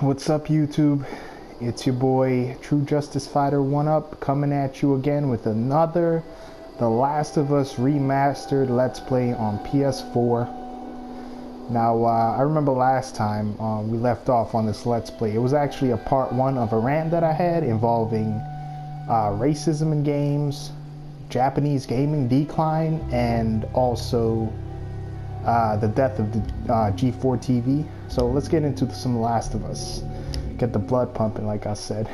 What's up, YouTube? It's your boy True Justice Fighter 1UP coming at you again with another The Last of Us Remastered Let's Play on PS4. Now, I remember last time we left off on this Let's Play. It was actually a part 1 of a rant that I had involving racism in games, Japanese gaming decline, and also the death of the G4 TV. So let's get into some Last of Us. Get the blood pumping, like I said.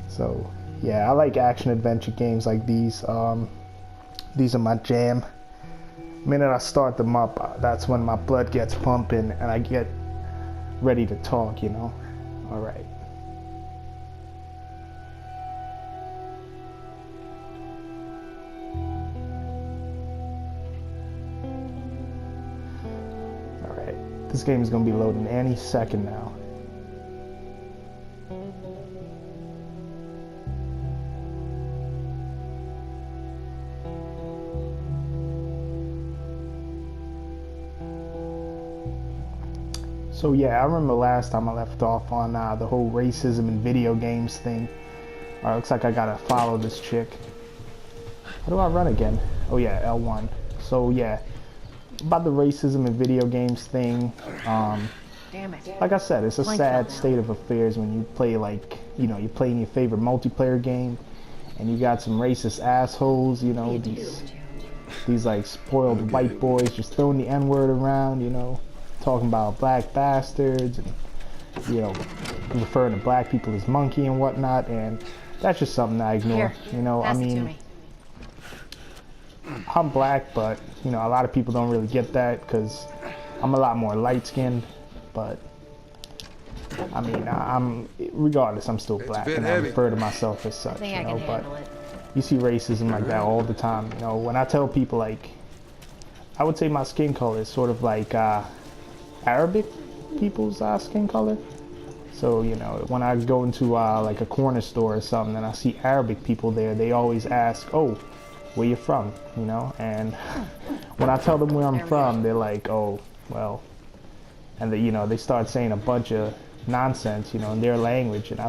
So yeah, I like action adventure games like these. These are my jam. The minute I start them up, that's when my blood gets pumping and I get ready to talk, you know. All right. This game is going to be loading any second now. So yeah, I remember last time I left off on the whole racism in video games thing. Alright, looks like I gotta follow this chick. How do I run again? Oh yeah, L1. So yeah, about the racism in video games thing. Like I said, it's a sad state of affairs when you play, like, you know, you're playing your favorite multiplayer game and you got some racist assholes, you know, these like spoiled white boys just throwing the N-word around, you know, talking about black bastards and, you know, referring to black people as monkey and whatnot, and that's just something I ignore. You know, I mean, I'm black, but you know, a lot of people don't really get that because I'm a lot more light-skinned. But I mean, regardless, I'm still black, and I refer to myself as such. You know, but you see racism like that all the time. You know, when I tell people, like, I would say my skin color is sort of like Arabic people's skin color. So, you know, when I go into like a corner store or something and I see Arabic people there, they always ask, "Oh, where you from?" You know, and when I tell them where I'm from, they're like, "Oh, well," and you know, they start saying a bunch of nonsense, you know, in their language, and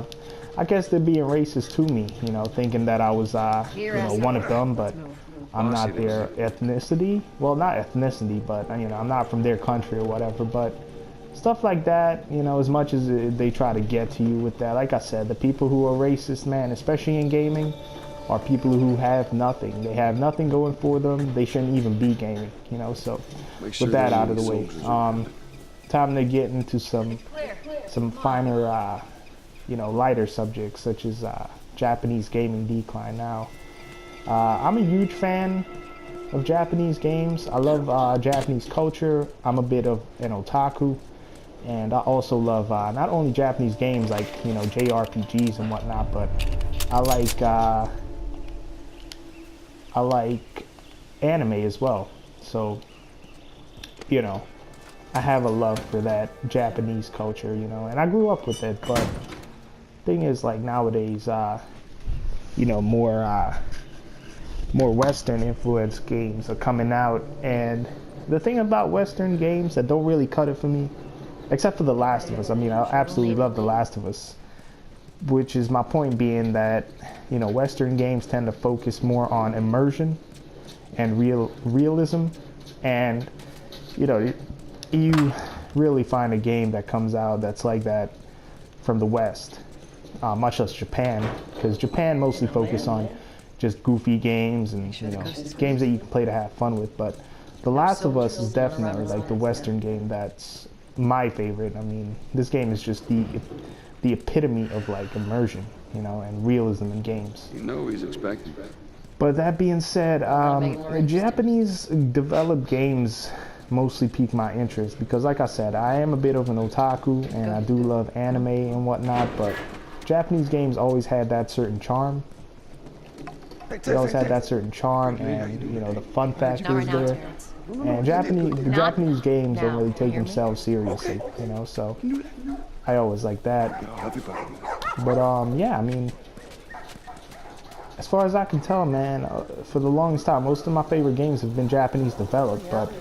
I guess they're being racist to me, you know, thinking that I was you know, one of them, but I'm not their ethnicity. Well, not ethnicity, but you know, I'm not from their country or whatever. But stuff like that, you know, as much as they try to get to you with that, like I said, the people who are racist, man, especially in gaming, are people who have nothing. They have nothing going for them. They shouldn't even be gaming, you know. So with that out of the way, time to get into some finer, you know, lighter subjects such as Japanese gaming decline. Now, I'm a huge fan of Japanese games. I love Japanese culture. I'm a bit of an otaku, and I also love not only Japanese games like, you know, JRPGs and whatnot, but I like anime as well. So, you know, I have a love for that Japanese culture, you know, and I grew up with it. But thing is, like, nowadays, you know, more Western influenced games are coming out, and the thing about Western games that don't really cut it for me, except for The Last of Us. I mean, I absolutely love The Last of Us, which is my point being that, you know, Western games tend to focus more on immersion and realism, and you know, you really find a game that comes out that's like that from the West, much less Japan, because Japan mostly focus on just goofy games and, you know, games that you can play to have fun with. But The Last of Us is definitely like the Western game that's my favorite. I mean, this game is just the epitome of like immersion, you know, and realism in games. You know he's expecting that. But that being said, Japanese developed games mostly pique my interest because, like I said, I am a bit of an otaku and I do love anime and whatnot, but Japanese games always had that certain charm. They always had that certain charm, and, you know, the fun factor is there. And the Japanese games don't really take themselves seriously, you know, so I always like that. But yeah, I mean, as far as I can tell, man, for the longest time, most of my favorite games have been Japanese developed, but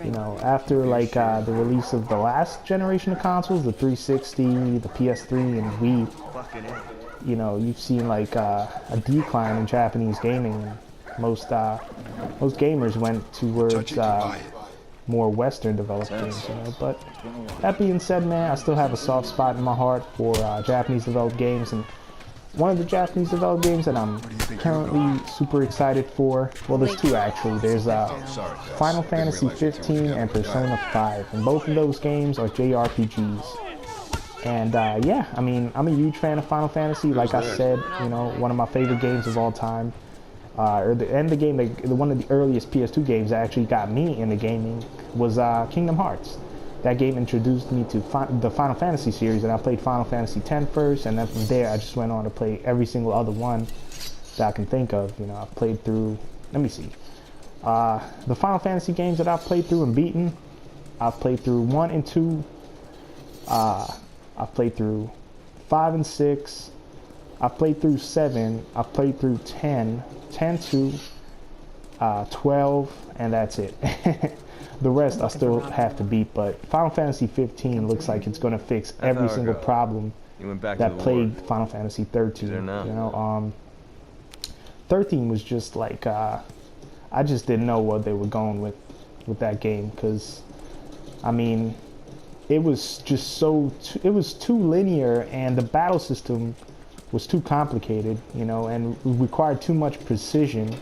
You know, after like the release of the last generation of consoles, the 360, the PS3, and Wii, you know, you've seen like a decline in Japanese gaming. Most gamers went towards more Western developed games, you know. But that being said, man, I still have a soft spot in my heart for Japanese developed games, and one of the Japanese developed games that I'm currently super excited for, well, there's two actually. There's Final Fantasy 15 and Persona 5, and both of those games are JRPGs. And yeah, I mean, I'm a huge fan of Final Fantasy. Like I said, you know, one of my favorite games of all time. The game, one of the earliest PS2 games that actually got me into gaming was Kingdom Hearts. That game introduced me to the Final Fantasy series, and I played Final Fantasy X first, and then from there I just went on to play every single other one that I can think of. You know, I've played through, let me see, the Final Fantasy games that I've played through and beaten. I've played through 1 and 2. I've played through 5 and 6. I've played through 7. I've played through 10, 10-2, 12, and that's it. The rest I still have to beat, but Final Fantasy 15 looks like it's going to fix every single problem that plagued Final Fantasy 13. You know, 13 was just like, I just didn't know what they were going with that game, because, I mean, it was just it was too linear, and the battle system was too complicated, you know, and required too much precision,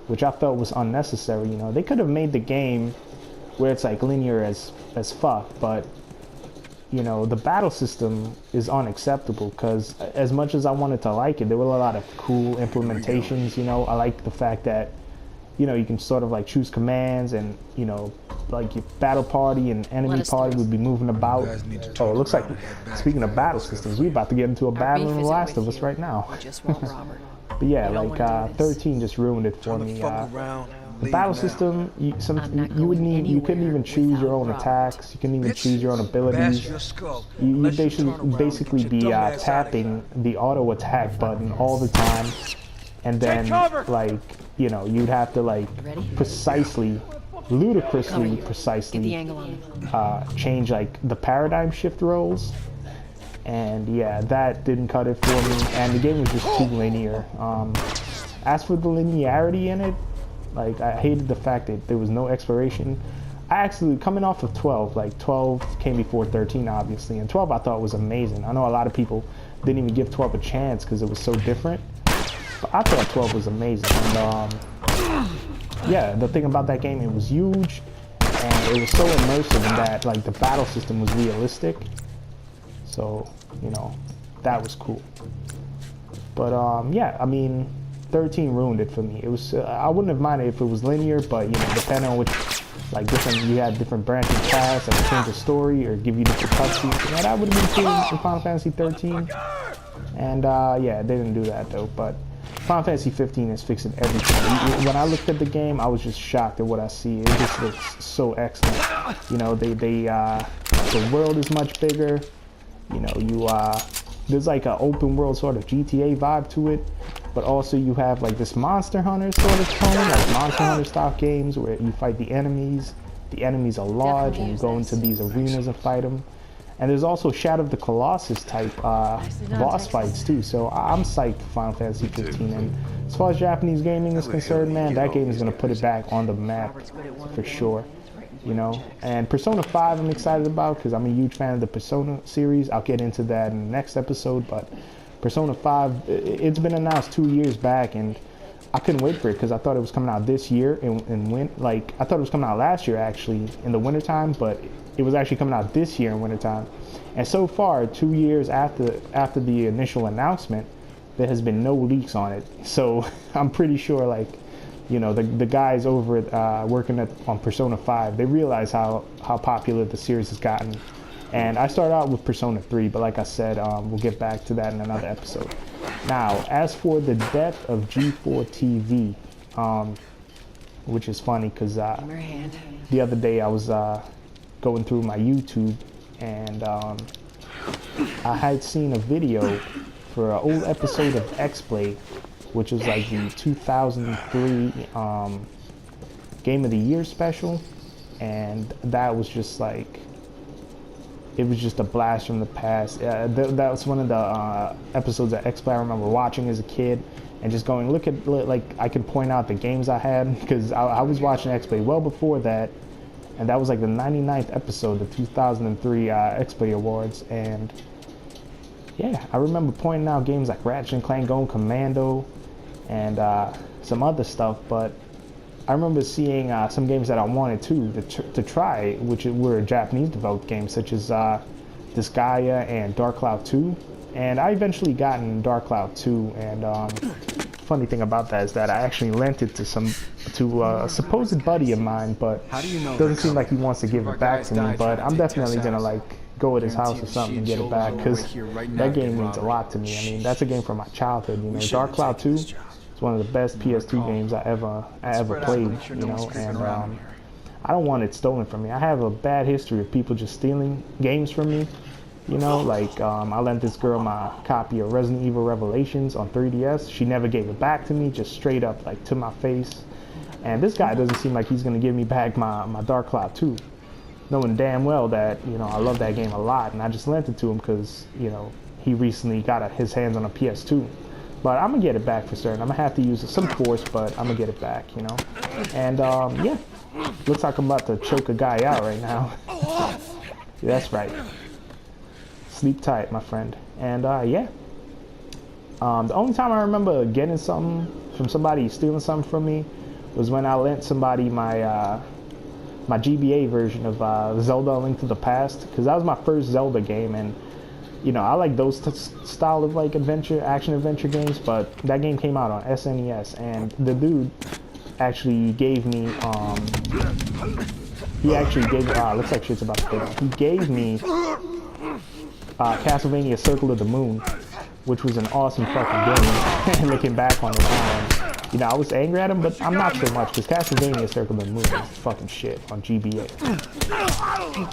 which I felt was unnecessary. You know, they could have made the game where it's like linear as fuck, but you know, the battle system is unacceptable, because as much as I wanted to like it, there were a lot of cool implementations. You know, I like the fact that, you know, you can sort of like choose commands, and you know, like your battle party and enemy party would be moving about. Oh, it looks like, speaking of battle systems, we're about to get into a battle in The Last of Us right now. But yeah, like 13 just ruined it for me. The battle system, you couldn't even choose your own attacks. You couldn't even choose your own abilities. They should basically be tapping the auto attack button all the time, and then like, you know, you'd have to like ludicrously precisely change like the paradigm shift rolls. And yeah, that didn't cut it for me, and the game was just too linear. As for the linearity in it, like, I hated the fact that there was no exploration. I actually, coming off of 12, like 12 came before 13 obviously, and 12 I thought was amazing. I know a lot of people didn't even give 12 a chance because it was so different, but I thought 12 was amazing. And yeah, the thing about that game, it was huge, and it was so immersive in that like the battle system was realistic. So, you know, that was cool. But yeah, I mean, 13 ruined it for me. It was I wouldn't have minded if it was linear, but you know, depending on which, like, you had different branching paths that would change the story or give you different cutscenes. You know, that would have been cool in Final Fantasy 13. And yeah, they didn't do that though. But Final Fantasy 15 is fixing everything. When I looked at the game, I was just shocked at what I see. It just looks so excellent. You know, the world is much bigger. You know, there's like an open world sort of GTA vibe to it, but also you have like this Monster Hunter sort of tone, like Monster Hunter style games where you fight the enemies. The enemies are large, and you go into these arenas and fight them. And there's also Shadow of the Colossus type boss fights too. So I'm psyched for Final Fantasy 15. And as far as Japanese gaming is concerned, man, that game is gonna put it back on the map for sure. You know, and Persona 5 I'm excited about because I'm a huge fan of the Persona series. I'll get into that in the next episode, but Persona 5, it's been announced 2 years back, and I couldn't wait for it because I thought it was coming out this year, and I thought it was coming out last year actually in the wintertime, but it was actually coming out this year in wintertime. And so far, 2 years after the initial announcement, there has been no leaks on it. So I'm pretty sure, like, you know, the guys over at working on Persona 5, they realize how popular the series has gotten. And I started out with Persona 3, but like I said, we'll get back to that in another episode. Now, as for the death of G4 TV, which is funny because the other day I was going through my YouTube, and I had seen a video for an old episode of X-Blade, which was like the 2003 Game of the Year special. and that was just like, it was just a blast from the past. That was one of the episodes of X-Play I remember watching as a kid, and just going, look at, like, I can point out the games I had, because I was watching X-Play well before that, and that was like the 99th episode, the 2003 X-Play Awards, and yeah, I remember pointing out games like Ratchet and Clank Going Commando, and some other stuff, but I remember seeing some games that I wanted to try, which were Japanese developed games, such as Disgaea and TLOU 2. And I eventually got in TLOU 2, and funny thing about that is that I actually lent it to a supposed buddy of mine, but it doesn't seem like he wants to give it back to me, but I'm definitely gonna like go at his house or something and get it back, because that game means a lot to me. I mean, that's a game from my childhood, you know. TLOU 2 is one of the best PS2 games I ever played, you know, and I don't want it stolen from me. I have a bad history of people just stealing games from me, you know, like I lent this girl my copy of Resident Evil Revelations on 3DS. She never gave it back to me, just straight up, like, to my face. And this guy doesn't seem like he's gonna give me back my TLOU 2, knowing damn well that, you know, I love that game a lot, and I just lent it to him because, you know, he recently got his hands on a PS2. But I'm gonna get it back for certain. I'm gonna have to use some force, but I'm gonna get it back, you know. And yeah, looks like I'm about to choke a guy out right now. Yeah, that's right. Sleep tight, my friend. And yeah, the only time I remember getting something from somebody stealing something from me was when I lent somebody my my GBA version of Zelda: A Link to the Past, because that was my first Zelda game, and you know, I like those style of like action adventure games, but that game came out on SNES, and the dude actually gave me, looks like shit's about to fail. He gave me Castlevania Circle of the Moon, which was an awesome fucking game. Looking back on it, you know, I was angry at him, but I'm not so much, because Castlevania Circle of the Moon is fucking shit on GBA.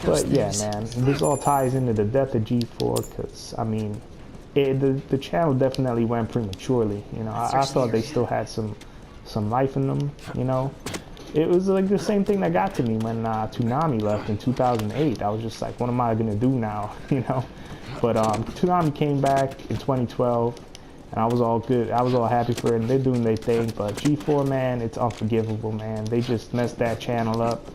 But yeah, man, this all ties into the death of G4, because, I mean, the channel definitely went prematurely, you know. I thought they still had some life in them, you know. It was like the same thing that got to me when TLOU left in 2008. I was just like, what am I gonna do now, you know? But TLOU came back in 2012, and I was all good. I was all happy for it, and they're doing their thing. But G4, man, it's unforgivable, man. They just messed that channel up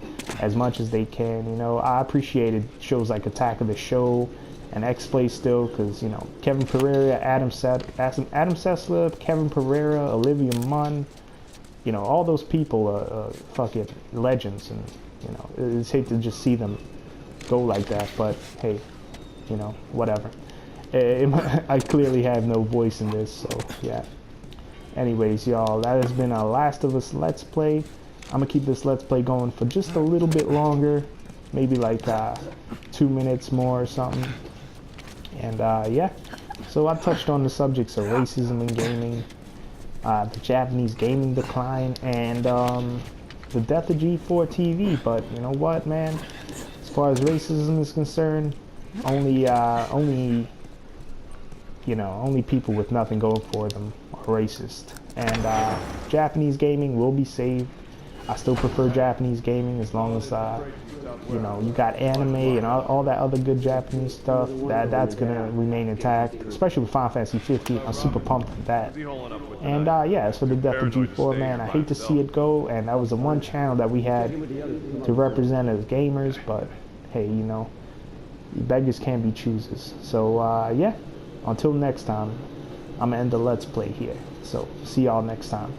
as much as they can, you know. I appreciated shows like Attack of the Show and X-Play still, because, you know, Kevin Pereira, Adam Sessler, Kevin Pereira, Olivia Munn, you know, all those people are fucking legends, and, you know, it's hate to just see them go like that, but hey, you know, whatever. I clearly have no voice in this, so yeah. Anyways, y'all, that has been a Last of Us Let's Play. I'm gonna keep this Let's Play going for just a little bit longer, maybe like 2 minutes more or something. And yeah, so I touched on the subjects of racism in gaming, the Japanese gaming decline, and the death of G4 TV. But you know what, man? As far as racism is concerned, only people with nothing going for them are racist. And Japanese gaming will be saved. I still prefer Japanese gaming, as long as you know, you got anime and all that other good Japanese stuff. That's gonna remain intact, especially with Final Fantasy 15. I'm super pumped for that. And yeah, as for the death of G4, man, I hate to see it go. And that was the one channel that we had to represent as gamers. But hey, you know, beggars can't be choosers. So yeah, until next time, I'm gonna end the Let's Play here. So see y'all next time.